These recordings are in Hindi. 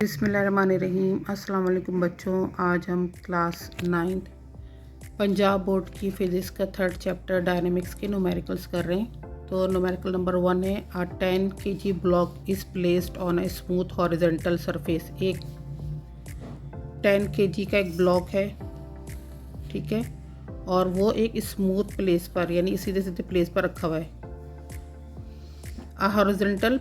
बिस्मिल्लाहिर्रहमानिर्रहीम। अस्सलाम वालेकुम बच्चों, आज हम क्लास 9 पंजाब बोर्ड की फ़िज़िक्स का 3rd चैप्टर डायनेमिक्स के न्यूमेरिकल्स कर रहे हैं। तो न्यूमेरिकल नंबर 1 है, अ 10 kg block is placed on a smooth horizontal surface. एक 10 kg का एक ब्लॉक है, ठीक है, और वो एक स्मूथ प्लेस पर यानी सीधे सीधे प्लेस पर रखा हुआ है। A horizontal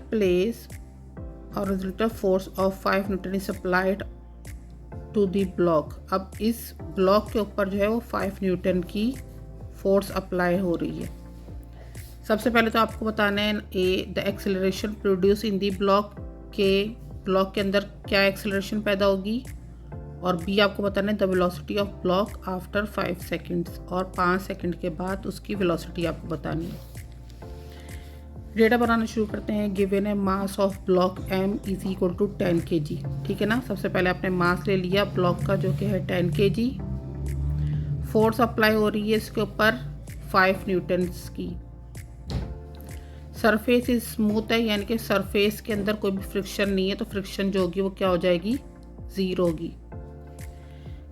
force of 5 newton is applied to the block. अब इस ब्लॉक के ऊपर जो है वो 5 न्यूटन की फोर्स अप्लाई हो रही है। सबसे पहले तो आपको बताना है the acceleration produce in the block के अंदर क्या एक्सेलरेशन पैदा होगी, और बी आपको बताना है the velocity of block after 5 seconds, और 5 सेकेंड के बाद उसकी वेलोसिटी आपको बतानी है। डेटा बनाना शुरू करते हैं। गिवन है mass of block m is equal to 10 kg, ठीक है ना। सबसे पहले आपने मास ले लिया ब्लॉक का जो कि है 10 kg। फोर्स अप्लाई हो रही है इसके ऊपर 5 न्यूटन्स की। सरफेस इज स्मूथ है, यानी कि सरफेस के अंदर कोई भी फ्रिक्शन नहीं है, तो फ्रिक्शन जो होगी वो क्या हो जाएगी, 0 होगी।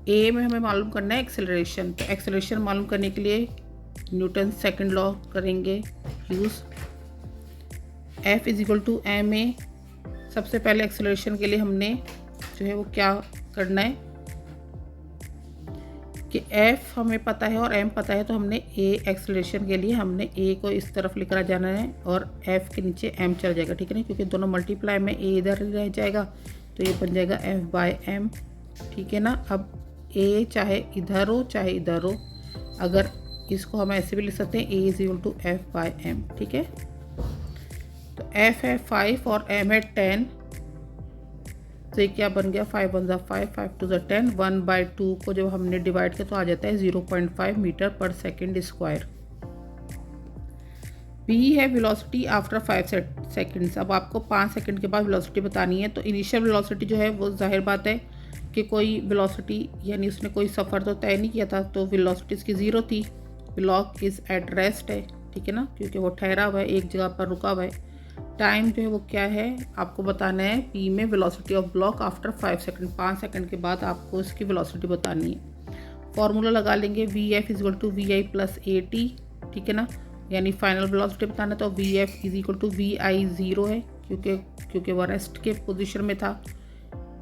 ए में हमें मालूम करना है एक्सेलरेशन। तो एक्सेलरेशन मालूम करने के लिए न्यूटन सेकंड लॉ करेंगे use. F is equal to M A. सबसे पहले एक्सेलरेशन के लिए हमने जो है वो क्या करना है कि F हमें पता है और M पता है, तो हमने A एक्सेलरेशन के लिए हमने A को इस तरफ लेकर जाना है और F के नीचे M चल जाएगा, ठीक है ना, क्योंकि दोनों मल्टीप्लाई में A इधर रह जाएगा, तो ये बन जाएगा F बाय M, ठीक है ना। अब A चाहे इधर हो चाहे इधर हो, अगर इसको हम ऐसे भी लिख सकते हैं A is equal to F by M, ठीक है। तो F है 5 और M है 10, तो ये क्या बन गया, 5 1 5 5 2 10, 1/2 को जब हमने डिवाइड किया तो आ जाता है 0.5 metre per second square. B है वेलोसिटी आफ्टर 5 सेकेंड्स। अब आपको 5 सेकेंड के बाद वेलोसिटी बतानी है। तो इनिशियल वेलोसिटी जो है वो जाहिर बात है कि कोई वेलोसिटी यानी उसने कोई सफ़र तो तय नहीं किया था, तो वेलोसिटी इसकी 0 थी। ब्लॉक इज़ एट रेस्ट है, ठीक है ना, क्योंकि वो ठहरा हुआ है, एक जगह पर रुका हुआ है। टाइम जो है वो क्या है आपको बताना है, पी में velocity of block after 5 second, 5 second के बाद आपको इसकी वेलोसिटी बतानी है। फॉर्मूला लगा लेंगे VF is equal to VI plus AT, ठीक है ना, यानी फाइनल वेलोसिटी बताना है। तो VF is equal to VI 0 है, क्योंकि वो रेस्ट के पोजीशन में था,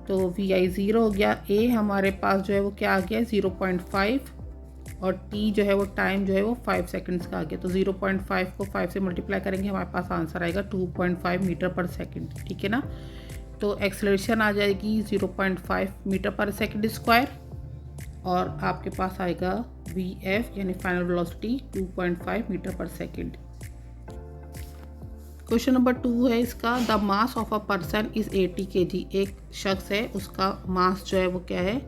तो VI 0 हो गया। A हमारे पास जो है वो क्या आ गया 0.5, और T जो है वो टाइम जो है वो 5 सेकंड्स का आ गया। तो 0.5 को 5 से मल्टीप्लाई करेंगे, हमारे पास आंसर आएगा 2.5 मीटर पर सेकंड, ठीक है ना। तो एक्सेलरेशन आ जाएगी 0.5 मीटर पर सेकंड स्क्वायर, और आपके पास आएगा VF यानी final velocity 2.5 metre per second. Question number 2 है इसका, the mass of a person is 80 kg। एक शख्स है, उसका मास जो है वो क्या है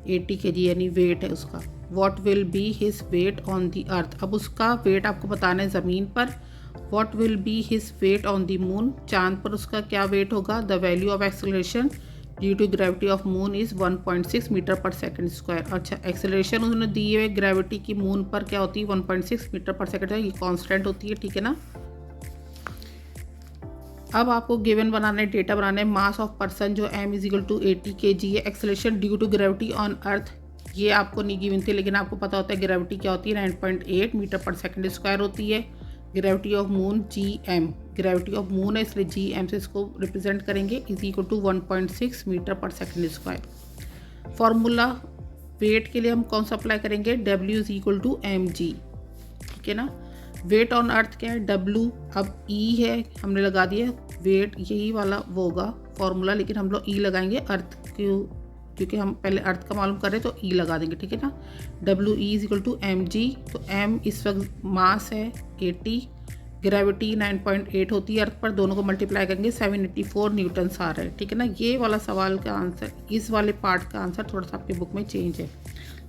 80 kg, यानी वेट है उसका। What will be his weight on the earth. अब उसका वेट आपको बताना है ज़मीन पर। What will be his weight on the moon. चांद पर उसका क्या वेट होगा। The value of acceleration due to gravity of moon is 1.6 meter per second square. अच्छा, एक्सेलरेशन उन्होंने दी है ग्रेविटी की मून पर क्या होती है 1.6 मीटर पर सेकंड, ये कॉन्स्टेंट होती है, ठीक है ना। अब आपको गिवन बनाना है, डेटा बनाना है। मास ऑफ पर्सन जो M is equal to 80 kg है। Acceleration due to gravity on earth, ये आपको नहीं गिवन थी, लेकिन आपको पता होता है ग्रेविटी क्या होती है 9.8 मीटर पर सेकंड स्क्वायर होती है। Gravity of moon GM, gravity of moon है इसलिए GM से इसको रिप्रेजेंट करेंगे, is equal to 1.6 meter per second square. Formula weight के लिए हम कौन सा अप्लाई करेंगे, W is equal to mg, ठीक है ना। वेट ऑन अर्थ क्या है W, अब E है हमने लगा दिया, वेट यही वाला वो होगा फॉर्मूला, लेकिन हम लोग E लगाएंगे अर्थ क्योंकि हम पहले अर्थ का मालूम कर रहे हैं, तो E लगा देंगे, ठीक है ना। WE is equal to mg। तो M इस वक्त मास है 80, ग्रेविटी 9.8 होती है अर्थ पर, दोनों को मल्टीप्लाई करेंगे 784 न्यूटन्स आ रहा है, ठीक है ना। ये वाला सवाल का आंसर, इस वाले पार्ट का आंसर थोड़ा सा आपकी बुक में चेंज है,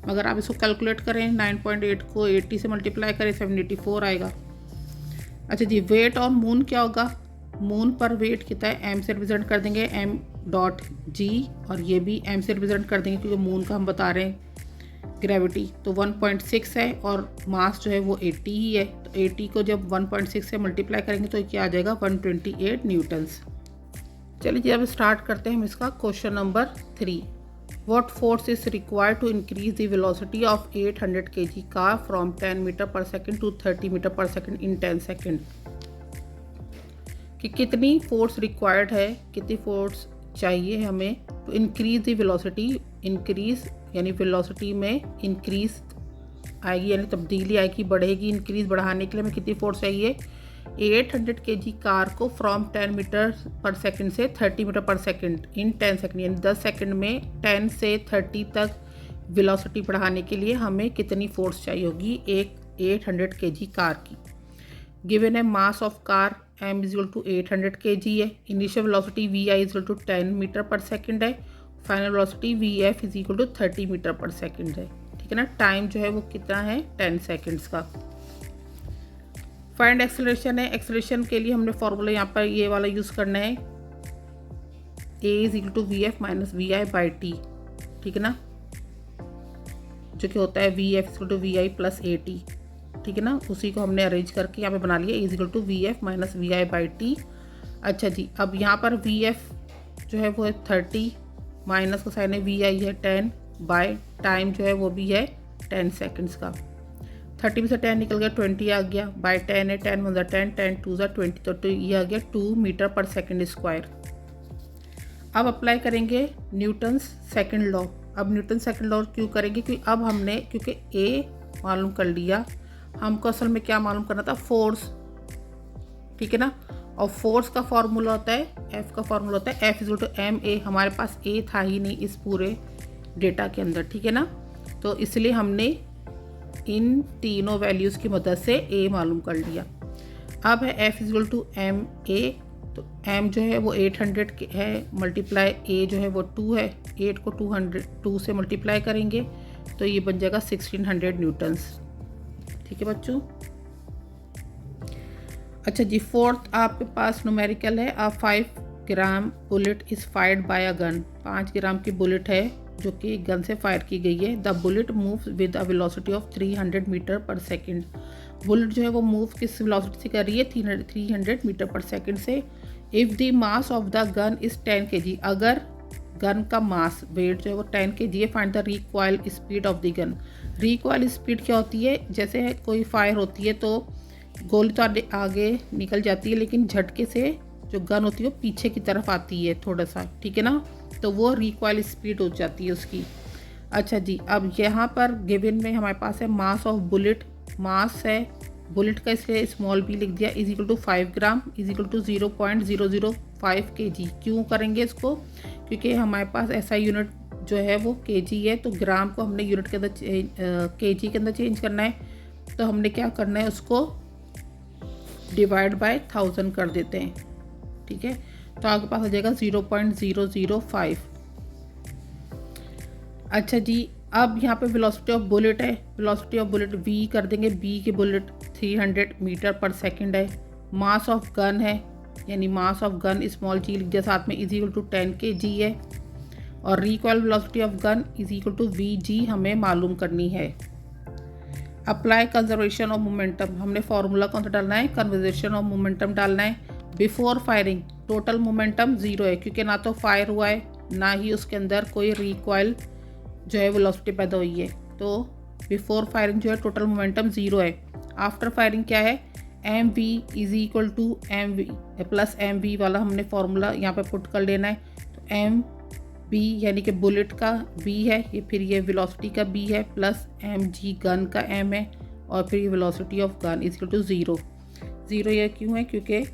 मगर आप इसको कैलकुलेट करें 9.8 को 80 से मल्टीप्लाई करें 784 आएगा। अच्छा जी, वेट ऑन मून क्या होगा, मून पर वेट कितना है M से रिप्रेजेंट कर देंगे m.g, और ये भी M से रिप्रेजेंट कर देंगे क्योंकि मून का हम बता रहे हैं ग्रेविटी। तो 1.6 है और मास जो है वो 80 ही है, तो 80 को जब 1.6 से मल्टीप्लाई करेंगे तो क्या आ जाएगा 128 न्यूटन्स। चलिए जी अब स्टार्ट करते हैं हम इसका question number 3। What force is required to increase the velocity of 800 kg car from 10 meter per second to 30 meter per second in 10 second? कि कितनी फोर्स रिक्वायर्ड है, कितनी फोर्स चाहिए हमें to increase the velocity. Increase यानी वेलोसिटी में इंक्रीज आएगी, यानी तब्दीली आएगी, बढ़ेगी। इंक्रीज बढ़ाने के लिए हमें कितनी फोर्स चाहिए? 800 kg कार को फ्रॉम 10 मीटर पर सेकंड से 30 meter per second in 10 second, यानी 10 सेकंड में 10 से 30 तक वेलोसिटी बढ़ाने के लिए हमें कितनी फोर्स चाहिए होगी एक 800 kg कार की। गिवन है mass of car m is equal to 800 kg है। Initial velocity vi is equal to 10 meter per second है। Final velocity vf is equal to 30 meter per second है। ठीक है ना। टाइम जो है वो कितना है? 10 सेकंड्स का। फाइंड एक्सेलरेशन है। एक्सेलरेशन के लिए हमने फॉर्मूला यहाँ पर ये वाला यूज़ करना है, a is equal to V F minus V I by T. ठीक है ना, जो कि होता है V F equal to V I plus A T. ठीक है ना, उसी को हमने अरेंज करके यहाँ पे बना लिया, a is equal to V F minus V I by T. अच्छा जी, अब यहाँ पर वी एफ जो है वो है 30, माइनस का साइन है वी आई है 10, बाय टाइम जो है वो भी है 10 सेकेंड्स का। 30 में से 10 निकल गया, 20 आ गया, बाय 10 है, 10 1 10, 10 2 20, तो ये आ गया 2 मीटर पर सेकेंड स्क्वायर। अब अप्लाई करेंगे न्यूटन्स सेकंड लॉ। अब न्यूटन सेकंड लॉ क्यों करेंगे? क्योंकि अब हमने क्योंकि ए मालूम कर लिया, हमको असल में क्या मालूम करना था? फोर्स। ठीक है ना, और फोर्स का फॉर्मूला होता है, एफ का फॉर्मूला होता है F is to M A. हमारे पास ए था ही नहीं इस पूरे डेटा के अंदर। ठीक है ना, तो इसलिए हमने इन तीनों वैल्यूज़ की मदद से ए मालूम कर लिया। अब है F is to M A, तो m जो है वो 800 के है, मल्टीप्लाई a जो है वो 2 है, 8 को 2 से मल्टीप्लाई करेंगे तो ये बन जाएगा 1600 न्यूटन्स। ठीक है बच्चों। अच्छा जी, फोर्थ आपके पास न्यूमेरिकल है। A 5 gram bullet is fired by a gun. 5 gram की बुलेट है जो कि गन से फायर की गई है। The bullet moves with a velocity of 300 meter per second. Bullet जो है वो मूव किस वेलोसिटी से कर रही है? 300 मीटर पर सेकेंड से। If the mass of the gun is 10 kg, अगर गन का मास वेट जो है वो 10 kg है, find the recoil speed of the gun. Recoil speed क्या होती है? जैसे कोई फायर होती है तो गोली तो आगे निकल जाती है, लेकिन झटके से जो गन होती है वो पीछे की तरफ आती है थोड़ा सा। ठीक है ना, तो वो रिकॉइल स्पीड हो जाती है उसकी। अच्छा जी, अब यहाँ पर गिवन में हमारे पास है मास ऑफ बुलेट। मास है बुलेट का, इसलिए स्मॉल बी लिख दिया, is equal to 5 gram is equal to 0.005 kg। क्यों करेंगे इसको? क्योंकि हमारे पास ऐसा यूनिट जो है वो kg है, तो ग्राम को हमने यूनिट के अंदर kg के अंदर चेंज करना है। तो हमने क्या करना है, उसको डिवाइड बाय 1000 कर देते हैं। ठीक है, तो आपके पास आ जाएगा 0.005। अच्छा जी, अब यहाँ पे वेलोसिटी ऑफ बुलेट है, वेलोसिटी ऑफ बुलेट v कर देंगे, b की बुलेट 300 मीटर पर सेकंड है। मास ऑफ गन है, यानी mass of gun small g लिख दिया साथ में, इज इक्वल टू 10 kg है। और recoil velocity of gun is equal to vg हमें मालूम करनी है। Apply conservation of momentum. हमने फॉर्मूला कौन सा डालना है? कंजर्वेशन ऑफ मोमेंटम डालना है। बिफोर फायरिंग टोटल मोमेंटम 0 है, क्योंकि ना तो फायर हुआ है ना ही उसके अंदर कोई रिकॉइल जो है वेलोसिटी पैदा हुई है, तो बिफोर फायरिंग जो है टोटल मोमेंटम 0 है। आफ्टर फायरिंग क्या है? M V is equal to M V plus M V वाला हमने फॉर्मूला यहाँ पे पुट कर लेना है। तो एम बी यानी कि बुलेट का b है, ये फिर ये वेलोसिटी का b है, प्लस एम जी गन का m है, और फिर ये velocity of gun is equal to 0। ये क्यों है? क्योंकि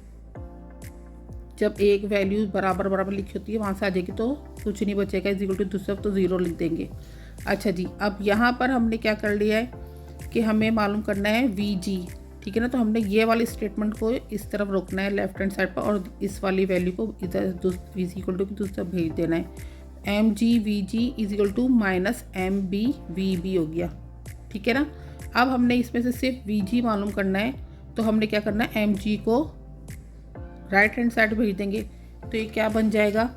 जब एक वैल्यू बराबर बराबर लिखी होती है वहाँ से आ जाएगी तो कुछ नहीं बचेगा, इज इक्वल टू दूसरा तो 0 लिख देंगे। अच्छा जी, अब यहाँ पर हमने क्या कर लिया है कि हमें मालूम करना है vg। ठीक है ना, तो हमने ये वाली स्टेटमेंट को इस तरफ रोकना है लेफ्ट हैंड साइड पर, और इस वाली वैल्यू को इधर इज इक्वल टू दूसरा भेज देना है। M G V G is equal to minus M B V B हो गया। ठीक है ना, अब हमने इसमें से सिर्फ वी जी मालूम करना है, तो हमने क्या करना है, एम जी को राइट हैंड साइड भेज देंगे। तो ये क्या बन जाएगा?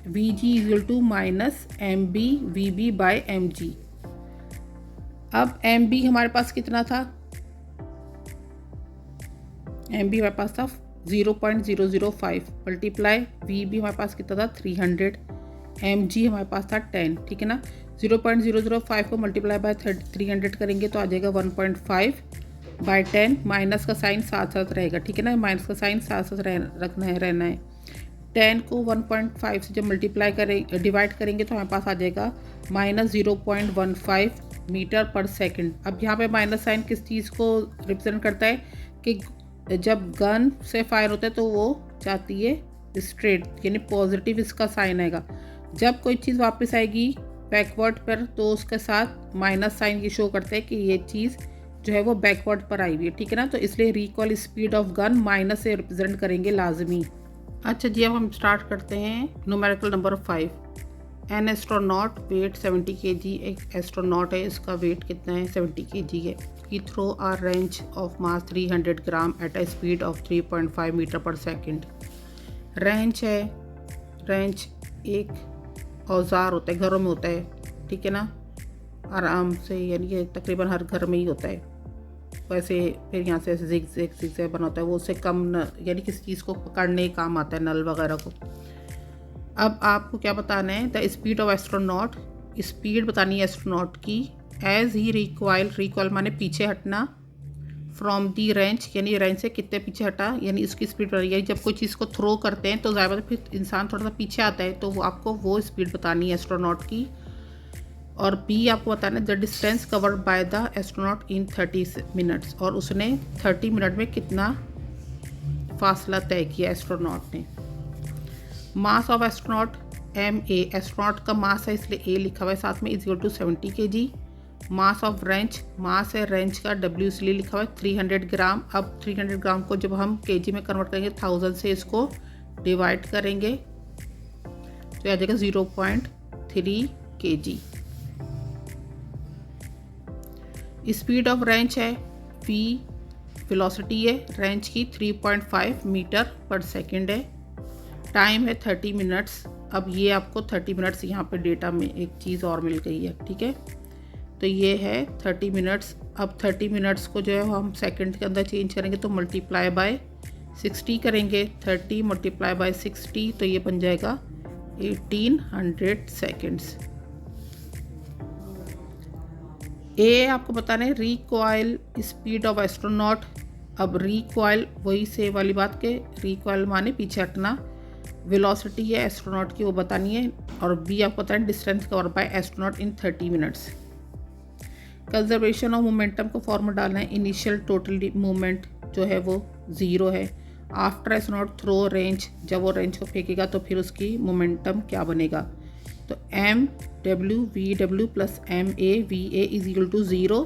V G is equal to minus M B V B by M G. अब एम बी हमारे पास कितना था? एम बी हमारे पास था 0.005 मल्टीप्लाई वी भी हमारे पास कितना था 300, एम जी हमारे पास था 10, ठीक है ना। 0.005 को मल्टीप्लाई बाय 300 करेंगे तो आ जाएगा 1.5 बाय 10, माइनस का साइन साथ साथ रहेगा, ठीक है ना, माइनस का साइन साथ साथ रहना है। 10 को 1.5 से जब मल्टीप्लाई करें डिवाइड करेंगे तो हमारे पास आ जाएगा -0.15 मीटर पर सेकंड। अब यहाँ पे माइनस साइन किस चीज़ को रिप्रेजेंट करता है कि जब गन से फायर होता है तो वो जाती है स्ट्रेट, यानी पॉजिटिव इसका साइन आएगा। जब कोई चीज़ वापस आएगी बैकवर्ड पर तो उसके साथ माइनस साइन ये शो करता है कि ये चीज़ जो है वो बैकवर्ड पर आई हुई है, ठीक है ना। तो इसलिए recoil speed of gun minus से रिप्रेजेंट करेंगे लाजमी। अच्छा जी, अब हम स्टार्ट करते हैं numerical number 5। An astronaut weight 70 kg, एक एस्ट्रोनॉट है, इसका वेट कितना है 70 kg है। He throw a wrench of mass 300 gram at a speed of 3.5 meter per second. Wrench है, रेंज एक औजार होता है, घरों में होता है, ठीक है ना, आराम से, यानी कि तकरीबन हर घर में ही होता है। वैसे फिर यहाँ से ऐसे जिग बना होता है, वो उससे कम यानी किसी चीज़ को पकड़ने काम आता है, नल वगैरह को। अब आपको क्या बताना है, the speed of astronaut, speed बतानी है एस्ट्रोनॉट की। एज ही रिकॉइल माने पीछे हटना, फ्रॉम दी रेंज यानी रेंज से कितने पीछे हटा, यानी इसकी स्पीड बतानी है। जब कोई चीज़ को थ्रो करते हैं तो ज़्यादा फिर इंसान थोड़ा सा पीछे आता है, तो वो आपको वो स्पीड बतानी है एस्ट्रोनॉट की। और बी आपको बताना है the distance covered by the astronaut in 30 minutes, और उसने 30 मिनट में कितना फासला तय किया एस्ट्रोनॉट ने। Mass of astronaut M A, astronaut का मास है इसलिए ए लिखा हुआ है साथ में, = 70 kg। मास ऑफ रेंज, मास है रेंज का, डब्ल्यू इसलिए लिखा हुआ है 300 ग्राम। अब 300 ग्राम को जब हम केजी में कन्वर्ट करेंगे 1000 से इसको डिवाइड करेंगे तो आ जाएगा 0.3 kg। स्पीड ऑफ रेंज है v, वेलोसिटी है रेंज की 3.5 मीटर पर सेकेंड है। टाइम है 30 मिनट्स। अब ये आपको 30 मिनट्स यहाँ पे डेटा में एक चीज़ और मिल गई है, ठीक है, तो ये है 30 मिनट्स। अब 30 मिनट्स को जो है हम सेकंड के अंदर चेंज करेंगे तो मल्टीप्लाई बाय 60 करेंगे, 30 मल्टीप्लाई बाय 60 तो ये बन जाएगा 1800 सेकेंड्स। ए आपको बताना है रिकॉइल स्पीड ऑफ एस्ट्रोनॉट। अब रिकॉइल वही से वाली बात के, रिकॉइल माने पीछे हटना, वेलोसिटी है एस्ट्रोनॉट की वो बतानी है, और बी आपको बताना है distance cover by astronaut in 30 minutes. Conservation of momentum को फॉर्मूला डालना है। इनिशियल टोटल मूवमेंट जो है वो 0 है। आफ्टर एस्ट्रोनॉट थ्रो रेंज, जब वो रेंज को फेंकेगा तो फिर उसकी मोमेंटम क्या बनेगा, तो mw/vw प्लस ma/va = 0।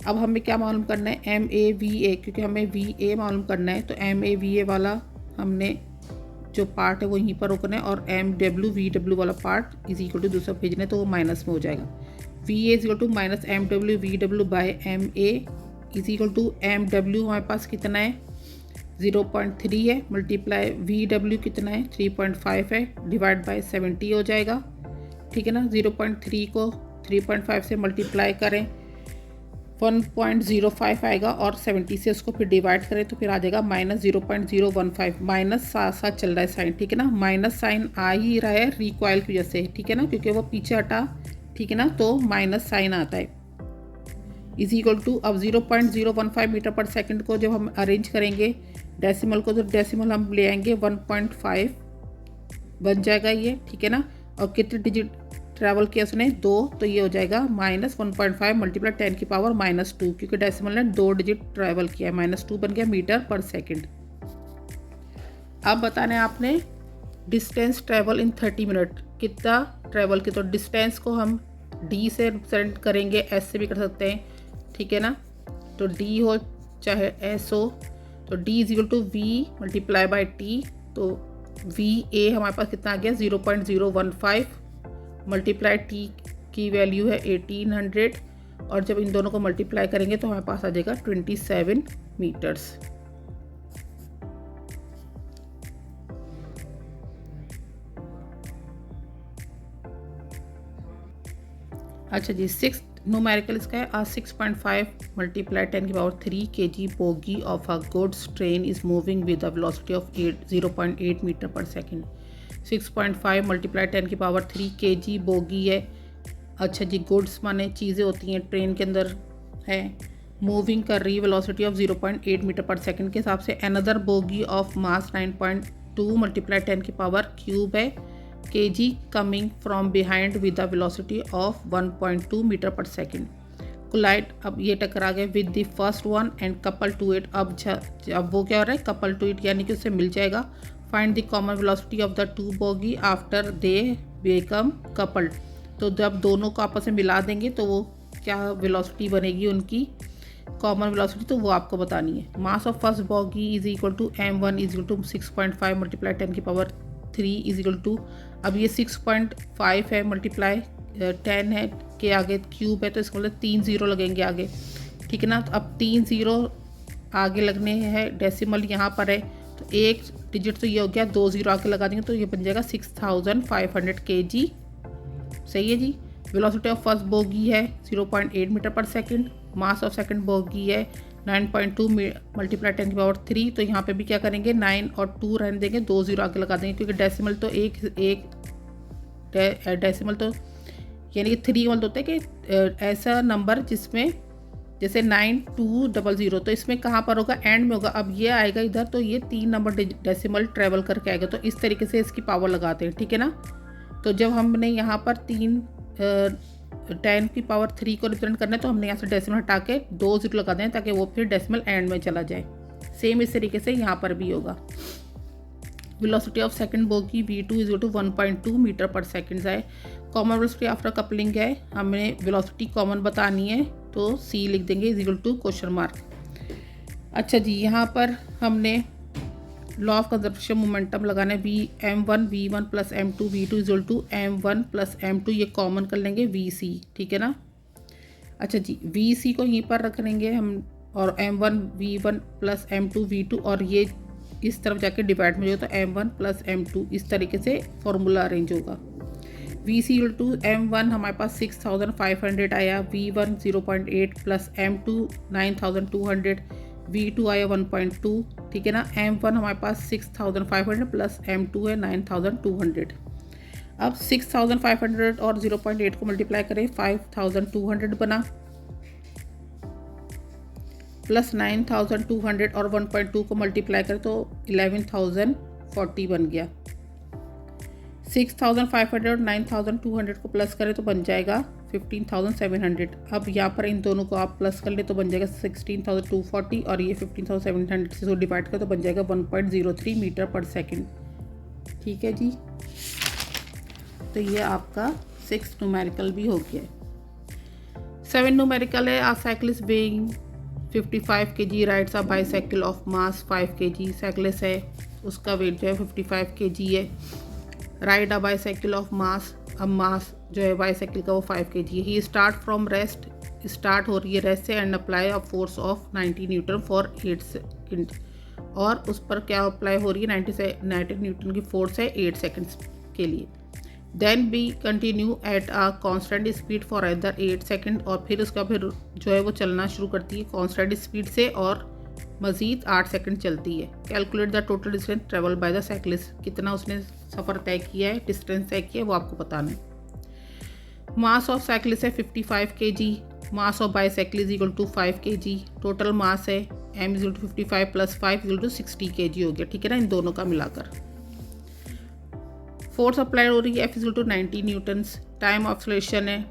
अब हमें क्या मालूम करना है, ma/va, क्योंकि हमें va मालूम करना है तो ma/va वाला हमने जो पार्ट है वो यहीं पर रोकना है, और mw/vw वाला पार्ट = दूसरा भेजना है तो वो माइनस में हो जाएगा। va = -mw/vw बाय ma = हमारे पास कितना है 0.3 है, मल्टीप्लाई vw कितना है 3.5 है, डिवाइड बाय 70 हो जाएगा, ठीक है ना। 0.3 को 3.5 से मल्टीप्लाई करें 1.05 आएगा, और 70 से उसको फिर डिवाइड करें तो फिर आ जाएगा -0.015। माइनस साथ साथ चल रहा है साइन, ठीक है ना, माइनस साइन आ ही रहा है रिकॉइल की वजह से, ठीक है ना, क्योंकि वो पीछे हटा, ठीक है ना, तो माइनस साइन आता है। = अब 0.015 मीटर पर सेकंड को जब हम अरेंज करेंगे डेसिमल को, तो डेसिमल हम ले आएंगे 1.5 बन जाएगा ये, ठीक है ना। और कितने डिजिट ट्रैवल किया उसने 2, तो ये हो जाएगा -1.5 मल्टीप्लाई 10 की पावर -2, क्योंकि डेसिमल ने 2 डिजिट ट्रैवल किया है, -2 बन गया मीटर पर सेकंड। अब बताना है आपने डिस्टेंस ट्रैवल इन 30 मिनट कितना ट्रैवल की, तो डिस्टेंस को हम d से रिप्रेजेंट करेंगे, s से भी कर सकते हैं, ठीक है ना, तो d हो चाहे s हो, तो d = v multiply by t, तो va हमारे पास कितना आ गया 0.015 मल्टीप्लाई t की वैल्यू है 1800, और जब इन दोनों को मल्टीप्लाई करेंगे तो हमारे पास आ जाएगा 27 मीटर्स। अच्छा जी, 6 न्यूमेरिकल इसका है 6.5 मल्टीप्लाई 10 की power 3 kg bogie of a goods train is moving with a velocity of 0.8 meter per second. 6.5 multiply 10 की पावर 3 kg बोगी है। अच्छा जी, गुड्स माने चीज़ें होती हैं, ट्रेन के अंदर है, मूविंग कर रही है velocity of 0.8 meter per second के हिसाब से। Another bogie of mass 9.2 multiply 10 की पावर क्यूब है kg coming from behind with the velocity of 1.2 meter per second. Collide, अब ये टकरा गए with the first one and couple to it. अब वो क्या हो रहा है, कपल टू इट, यानी कि उससे मिल जाएगा। Find the common velocity of the two bogie after they become coupled. तो जब दोनों को आपस में मिला देंगे तो वो क्या वेलोसिटी बनेगी उनकी, कॉमन वेलोसिटी, तो वो आपको बतानी है। Mass of first bogie is equal to m1 is equal to 6.5 multiply 10 की पावर 3 इज इक्वल टू, अब ये 6.5 है मल्टीप्लाई 10 है के आगे क्यूब है, तो इसका मतलब 3 0 लगेंगे आगे, ठीक है ना। तो अब 3 0 आगे लगने हैं, डेसिमल यहाँ पर है, तो एक डिजिट तो ये हो गया, 2 0 आगे लगा देंगे तो ये बन जाएगा 6500 kg। सही है जी। वेलोसिटी ऑफ फर्स्ट बोगी है 0.8 meter per second. Mass of second bogie है 9.2 मल्टीप्लाई 10 की पावर 3। तो यहाँ पे भी क्या करेंगे, 9 और 2 रहने देंगे, 2 0 आगे लगा देंगे, क्योंकि डेसिमल तो एक डेसिमल तो यानी कि 3 मतलब होता है कि ऐसा नंबर जिसमें जैसे 9200, तो इसमें कहाँ पर होगा, एंड में होगा। अब ये आएगा इधर तो ये 3 नंबर डेसिमल ट्रेवल करके आएगा, तो इस तरीके से इसकी पावर लगाते हैं, ठीक है ना। तो जब हमने यहाँ पर 10 की पावर 3 को रिप्रेजेंट करना है तो हमने यहाँ से डेसिमल हटा के 2 0 लगा दें ताकि वो फिर डेसिमल एंड में चला जाए। सेम इस तरीके से यहाँ पर भी होगा। Velocity of second bogie v2 is to 1.2 meter per second है। कॉमन वेलोसिटी आफ्टर कपलिंग है, हमें वेलोसिटी कॉमन बतानी है तो c लिख देंगे is equal to question mark. अच्छा जी, यहाँ पर हमने लॉ ऑफ कंजर्वेशन मोमेंटम लगाना है। m1 v1 plus m2 v2 equal to m1 plus m2, ये कॉमन कर लेंगे vc, ठीक है ना। अच्छा जी, vc को यहीं पर रख लेंगे हम, और m1 v1 plus m2 v2, और ये इस तरफ जाके डिवाइड में जो तो m1 प्लस m2, इस तरीके से फॉर्मूला अरेंज होगा। vc इक्वल टू m1 हमारे पास 6500 आया, v1 0.8 प्लस m2 9200, v2 आया 1.2, ठीक है ना। m1 हमारे पास 6500 प्लस m2 है 9200। अब 6500 और 0.8 को मल्टीप्लाई करें, 5200 बना, प्लस 9200 और 1.2 को मल्टीप्लाई करें तो 11040 बन गया। 6500 और 9200 को प्लस करें तो बन जाएगा 15700। अब यहाँ पर इन दोनों को आप प्लस कर ले तो बन जाएगा 16240, और ये 15700 से जो डिवाइड कर तो बन जाएगा 1.03 मीटर पर सेकेंड, ठीक है जी। तो ये आपका 6 न्यूमेरिकल भी हो गया। 7 न्यूमेरिकल है। A cyclist weighing 55 kg rides a bicycle of mass 5 kg। Cyclist है, उसका वेट जो है 55 kg है। Ride a bicycle of mass, अब मास जो है बाईसाइकिल का वो 5 kg है। ही स्टार्ट फ्रॉम रेस्ट, स्टार्ट हो रही है रेस्ट से, and apply a force of 90 Newton for 8 second, और उस पर क्या अप्लाई हो रही है, 90 न्यूटन की फोर्स है 8 सेकेंड्स के लिए। Then be continue at a constant speed for other 8 second, और फिर उसका फिर जो है वो चलना शुरू करती है कॉन्स्टेंट स्पीड से, और मज़ीद 8 सेकंड चलती है। Calculate the total distance travel by the cyclist, कितना उसने सफ़र तय किया है, डिस्टेंस तय किया है, वो आपको बताना है। मास ऑफ साइकिलिस्ट है 55 kg, mass of bicycle is equal to 5 kg। Total mass है m is equal to 55 plus 5 is equal to 60 kg हो गया, ठीक है ना, इन दोनों का मिलाकर। फोर्स अप्लाई हो रही है F is equal to 90 newtons. Time of acceleration है,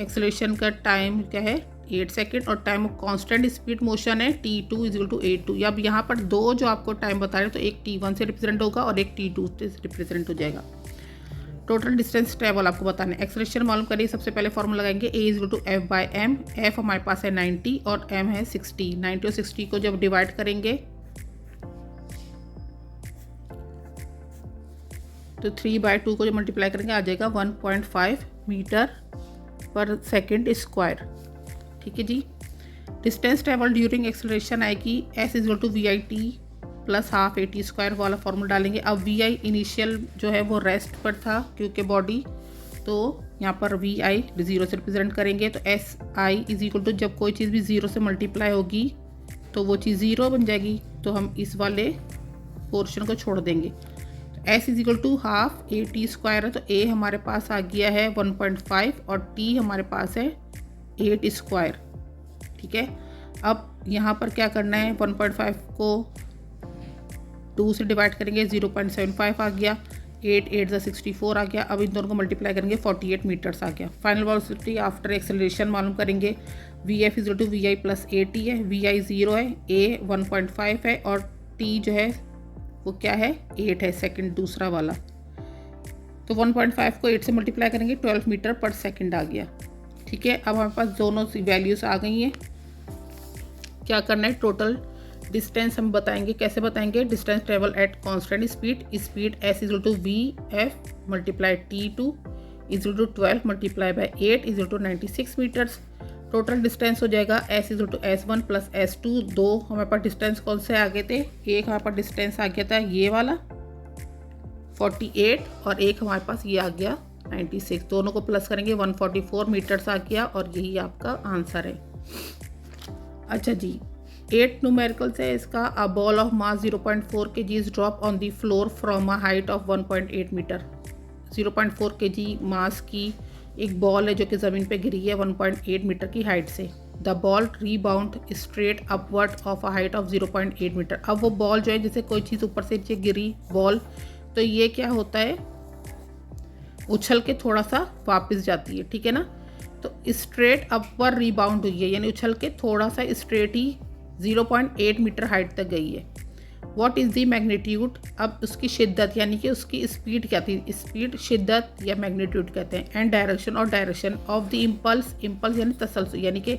एक्सेलरेशन का टाइम क्या है 8 सेकेंड, और time of constant speed motion है t2 इज इक्वल टू 8 अब यहाँ पर दो जो आपको टाइम बता रहे हैं तो एक t1 से रिप्रेजेंट होगा और एक t2 से रिप्रेजेंट हो जाएगा। टोटल डिस्टेंस ट्रेवल आपको बताना है। एक्सेलरेशन मालूम करिए, सबसे पहले फॉर्मूला लगाएंगे a is equal to f by m। f हमारे पास है 90 और m है 60। 90 और 60 को जब डिवाइड करेंगे तो 3/2 को जो मल्टीप्लाई करेंगे आ जाएगा 1.5 मीटर पर सेकेंड स्क्वायर, ठीक है जी। डिस्टेंस ट्रेवल ड्यूरिंग एक्सेलरेशन आएगी s is equal to VIT plus half AT square वाला फॉर्मूला डालेंगे। अब VI इनिशियल जो है वो रेस्ट पर था क्योंकि बॉडी, तो यहाँ पर वी आई ज़ीरो से रिप्रेजेंट करेंगे, तो S I is equal to, जब कोई चीज़ भी ज़ीरो से मल्टीप्लाई होगी तो वो चीज़ ज़ीरो बन जाएगी, तो हम इस वाले पोर्शन को छोड़ देंगे। तो S is equal to half A T square है, तो ए हमारे पास आ गया है 1.5 और टी हमारे पास है 8 स्क्वायर। ठीक है, अब यहाँ पर क्या करना है, 1.5 को 2 से डिवाइड करेंगे, 0.75 आ गया, 8 8 64 आ गया। अब इन दोनों को मल्टीप्लाई करेंगे, 48 मीटर्स आ गया। फाइनल वेलोसिटी आफ्टर एक्सेलरेशन मालूम करेंगे, V F is to V I plus A T है, वी आई 0 है, ए 1.5 है और टी जो है वो क्या है 8 है, सेकंड दूसरा वाला। तो 1.5 को 8 से मल्टीप्लाई करेंगे, 12 मीटर पर सेकंड आ गया। ठीक है, अब हमारे पास दोनों सी वैल्यूज़ आ गई हैं। क्या करना है, टोटल डिस्टेंस हम बताएंगे। कैसे बताएंगे, distance travel at constant speed, speed S is to V F multiply T two is to 12 multiply by 8 is to 96 meters. Total distance हो जाएगा S is to S1 plus S2। दो हमारे पास डिस्टेंस कौन से आ गए थे, एक हमारे पास डिस्टेंस आ गया था ये वाला 48 और एक हमारे पास ये आ गया 96। दोनों को प्लस करेंगे 144 मीटर्स आ गया और यही आपका आंसर है। अच्छा जी, 8 न्यूमेरिकल्स है इसका। A ball of mass 0.4 kg is drop on the floor from a height of 1.8 meter. 0.4 kg mass की एक बॉल है जो कि ज़मीन पे गिरी है 1.8 मीटर की हाइट से। The ball rebound straight upward of a height of 0.8 meter. अब वो बॉल जो है, जैसे कोई चीज़ ऊपर से नीचे गिरी बॉल, तो ये क्या होता है, उछल के थोड़ा सा वापस जाती है। ठीक है ना, तो स्ट्रेट अपवर्ड रिबाउंड हुई है, यानी उछल के थोड़ा सा स्ट्रेट ही 0.8 मीटर हाइट तक गई है। व्हाट इज़ दी मैग्नीट्यूड, अब उसकी शिद्दत यानी कि उसकी स्पीड क्या थी, स्पीड शिद्दत या मैग्नीट्यूड कहते हैं। एंड डायरेक्शन और direction of the impulse, impulse यानी तसलसल, यानी कि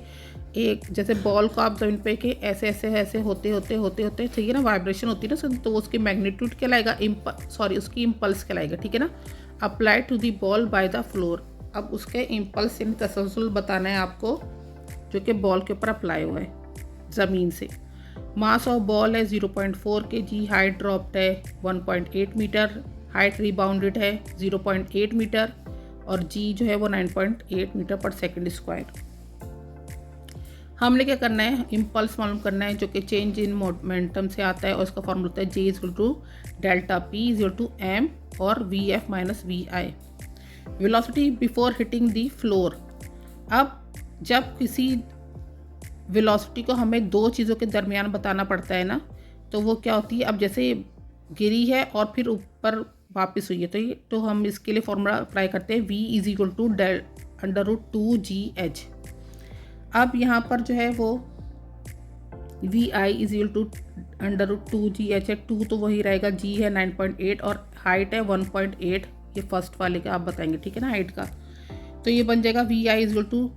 एक जैसे बॉल को आप जमीन पे के ऐसे ऐसे ऐसे होते होते होते होते चाहिए ना, वाइब्रेशन होती है ना, तो उसकी मैग्नीट्यूड कहलाएगा, उसकी इम्पल्स कहलाएगा। ठीक है ना, apply to the ball by the floor. अब उसके इम्पल्स यानी तसलसल बताना है आपको, जो कि बॉल के ऊपर अप्लाई हुआ है ज़मीन से। मास ऑफ बॉल है 0.4 kg, हाइट ड्रॉप्ड है 1.8 मीटर, हाइट रिबाउंडेड है 0.8 मीटर और जी जो है वो 9.8 मीटर पर सेकंड स्क्वायर। हमने क्या करना है, इम्पल्स मालूम करना है जो कि चेंज इन मोमेंटम से आता है और उसका फॉर्मूला होता है J is equal to delta P is equal to M और V F minus V I. Velocity before hitting the floor, अब जब किसी वेलोसिटी को हमें दो चीज़ों के दरमियान बताना पड़ता है ना, तो वो क्या होती है, अब जैसे गिरी है और फिर ऊपर वापस हुई है, तो हम इसके लिए फॉर्मूला अप्लाई करते हैं, v is equal to √2gh। अब यहाँ पर जो है वो V I is equal to √2gh है, 2 तो वही रहेगा, g है 9.8 और हाइट है 1.8, ये फर्स्ट वाले का आप बताएंगे। ठीक है ना, हाइट का, तो ये बन जाएगा V I is equal to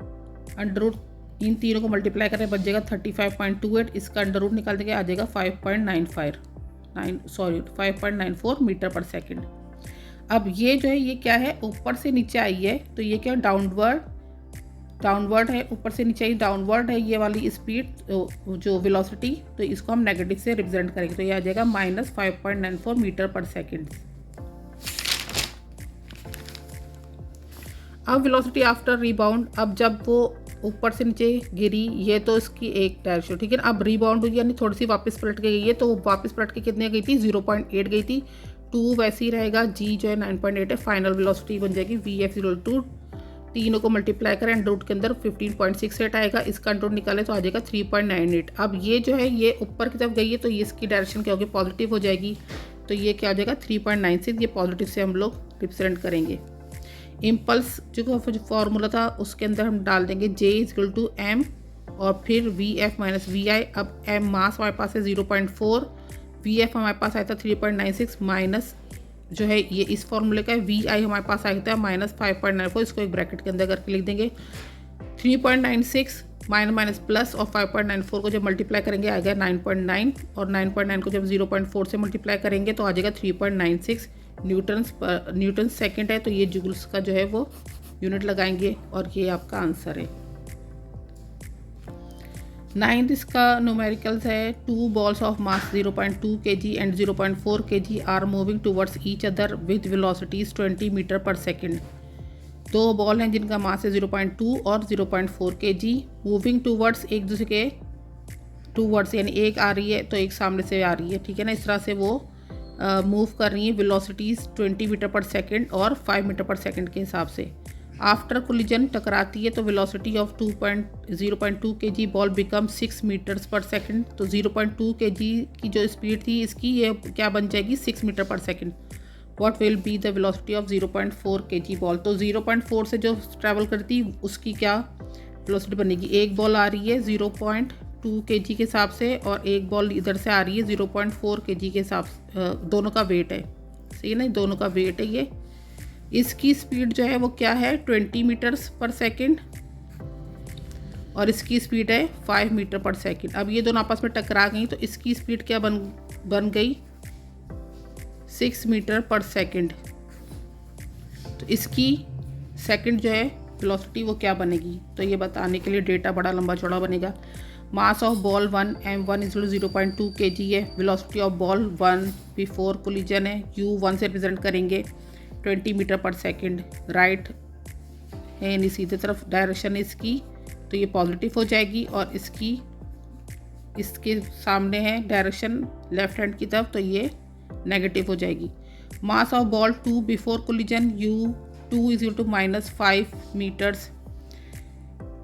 इन तीनों को मल्टीप्लाई करें बन जाएगा 35.28, इसका अंडर रूट निकाल देंगे आ जाएगा 5.94 मीटर पर सेकंड। अब ये जो है ये क्या है, ऊपर से नीचे आई है, तो ये क्या डाउनवर्ड है, ऊपर से नीचे आई डाउनवर्ड है ये वाली स्पीड जो वेलोसिटी, तो इसको हम नेगेटिव से रिप्रेजेंट करेंगे, तो ये आ जाएगा -5.94 मीटर पर सेकंड। अब वेलोसिटी आफ्टर रिबाउंड, अब जब वो ऊपर से नीचे गिरी, ये तो इसकी एक डायरेक्शन। ठीक है ना, अब रिबाउंड हुई यानी थोड़ी सी वापस पलट के गई है, तो वापस पलट के कितने गई थी, 0.8 गई थी। 2 वैसे ही रहेगा, जी जो है 9.8 है, फाइनल वेलोसिटी बन जाएगी वी एफ इक्वल टू, तीनों को मल्टीप्लाई करें अंडर रूट के अंदर 15.68 आएगा, इसका अंडर रूट निकाले तो आ जाएगा 3.98। अब ये जो है ये ऊपर की तरफ गई है, तो ये इसकी डायरेक्शन क्या होगी, पॉजिटिव हो जाएगी, तो ये क्या हो जाएगा 3.96, ये पॉजिटिव से हम लोग रिप्रेजेंट करेंगे। इम्पल्स जो फॉर्मूला था उसके अंदर हम डाल देंगे जे इज इक्वल टू एम और फिर वी एफ माइनस वी आई। अब एम मास हमारे पास है 0.4, वी एफ हमारे पास आया था 3.96 माइनस जो है ये इस फॉर्मूले का है, वी आई हमारे पास आया था -5.94, इसको एक ब्रैकेट के अंदर करके लिख देंगे। 3.96 माइनस प्लस और 5.94 को जब मल्टीप्लाई करेंगे आ गया 9.9 और 9.9 को जब 0.4 से मल्टीप्लाई करेंगे तो आ जाएगा 3.96 न्यूटन सेकंड है, तो ये जूल्स का जो है वो यूनिट लगाएंगे और ये आपका आंसर है। 9th इसका न्यूमेरिकल्स है, 2 balls of mass 0.2 kg and 0.4 kg are moving towards each other with velocities 20 metre per second. दो बॉल हैं जिनका मास है 0.2 और 0.4 kg, मूविंग टूवर्ड्स, एक दूसरे के टूवर्ड्स, यानी एक आ रही है तो एक सामने से आ रही है, ठीक है ना। इस तरह से वो मूव कर रही है वेलोसिटीज़ 20 मीटर पर सेकंड और 5 मीटर पर सेकंड के हिसाब से। आफ्टर कोलिजन टकराती है तो velocity of 0.2 kg ball become 6 meters पर सेकंड। तो 0.2 kg की जो स्पीड थी इसकी, ये क्या बन जाएगी 6 metre per second. What will be the velocity of 0.4 kg ball. तो 0.4 से जो ट्रैवल करती उसकी क्या वेलोसिटी बनेगी। एक बॉल आ रही है 0.2 kg के हिसाब से और एक बॉल इधर से आ रही है 0.4 kg के हिसाब से, दोनों का वेट है, सही है ना, दोनों का वेट है ये। इसकी स्पीड जो है वो क्या है 20 मीटर्स पर सेकंड और इसकी स्पीड है 5 मीटर पर सेकंड। अब ये दोनों आपस में टकरा गई तो इसकी स्पीड क्या बन गई 6 मीटर पर सेकंड। तो इसकी सेकंड जो है वेलोसिटी वो क्या बनेगी, तो ये बताने के लिए डेटा बड़ा लंबा चौड़ा बनेगा। मास of ball 1 m1 is 0.2 kg है। Velocity of ball 1 before collision है, u1 से रिप्रेजेंट करेंगे 20 मीटर पर सेकंड। राइट है यानी सीधे तरफ डायरेक्शन है इसकी, तो ये पॉजिटिव हो जाएगी और इसके सामने है डायरेक्शन लेफ्ट हैंड की तरफ, तो ये नेगेटिव हो जाएगी। Mass of ball 2 before collision u2 is equal to -5 meters.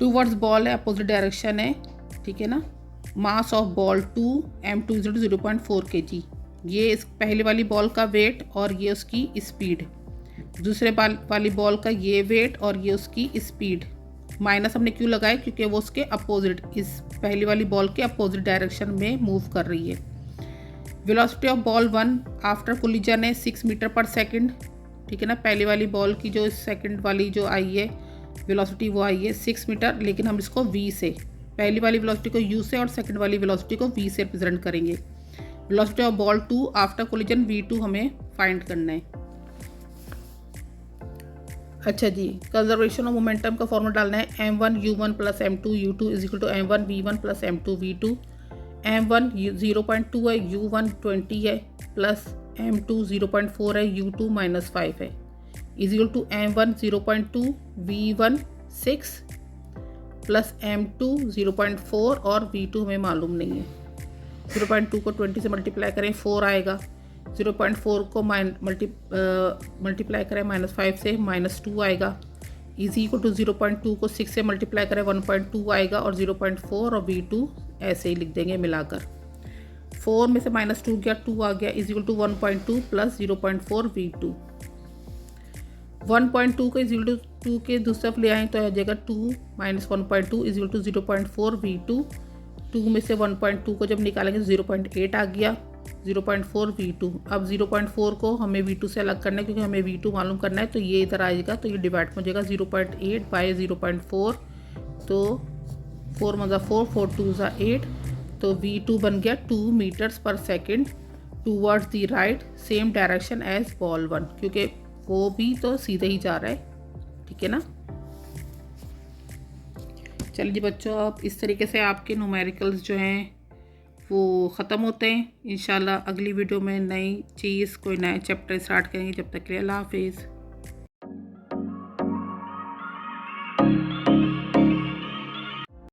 Towards ball है, अपोजिट डायरेक्शन है, ठीक है ना। Mass of ball 2 m2 is equal to 0.4 kg। ये इस पहले वाली बॉल का वेट और ये उसकी स्पीड। दूसरे वाली बॉल का ये वेट और ये उसकी स्पीड। माइनस हमने क्यों लगाया, क्योंकि वो उसके अपोजिट, इस पहली वाली बॉल के अपोजिट डायरेक्शन में मूव कर रही है। Velocity of ball 1 after collision है 6 मीटर पर सेकंड, ठीक है ना। पहली वाली बॉल की जो सेकंड वाली जो आई है वेलोसिटी वो आई है 6 मीटर, लेकिन हम इसको v से, पहली वाली वेलोसिटी को u से और सेकंड वाली वेलोसिटी को v से रिप्रेजेंट करेंगे। Velocity of ball 2 after collision v2 हमें फाइंड करना है। अच्छा जी, कंजर्वेशन ऑफ मोमेंटम का फॉर्मूला डालना है m1 u1 plus m2 u2 is equal to m1 v1 plus m2 v2। m1 0.2 है, u1 20 है, प्लस m2 0.4 है, u2 -5 है, is equal to m1 0.2 v1 6 plus m2 0.4 और v2 हमें मालूम नहीं है। 0.2 को 20 से मल्टीप्लाई करें 4 आएगा, 0.4 को मल्टीप्लाई करें -5 से -2 आएगा, इज इक्वल टू 0.2 को 6 से मल्टीप्लाई करें 1.2 आएगा और 0.4 और v2 ऐसे ही लिख देंगे मिलाकर। 4 में से -2 गया 2 आ गया, is equal to 1.2 plus 0.4 v2। 1.2 को इज इक्वल टू 2 के दूसरी तरफ ले आए तो आ जाएगा 2 minus 1.2 is equal to 0.4 v2। 2 में से 1.2 को जब निकालेंगे तो 0.8 आ गया, 0.4 v2। अब 0.4 को हमें v2 से अलग करना है क्योंकि हमें v2 मालूम करना है, तो ये इधर आएगा तो ये डिवाइड हो जाएगा 0.8 बाय 0.4, तो 4 × 4 4 2 8, तो v2 बन गया 2 मीटर्स पर second towards the right same direction as ball 1, क्योंकि वो भी तो सीधे ही जा रहा है, ठीक है ना। चलिए जी बच्चों, अब इस तरीके से आपके न्यूमेरिकल्स जो हैं वो ख़त्म होते हैं। इंशाल्लाह अगली वीडियो में नई चीज़, कोई नया चैप्टर स्टार्ट करेंगे। जब तक के लिए अल्लाह हाफिज़।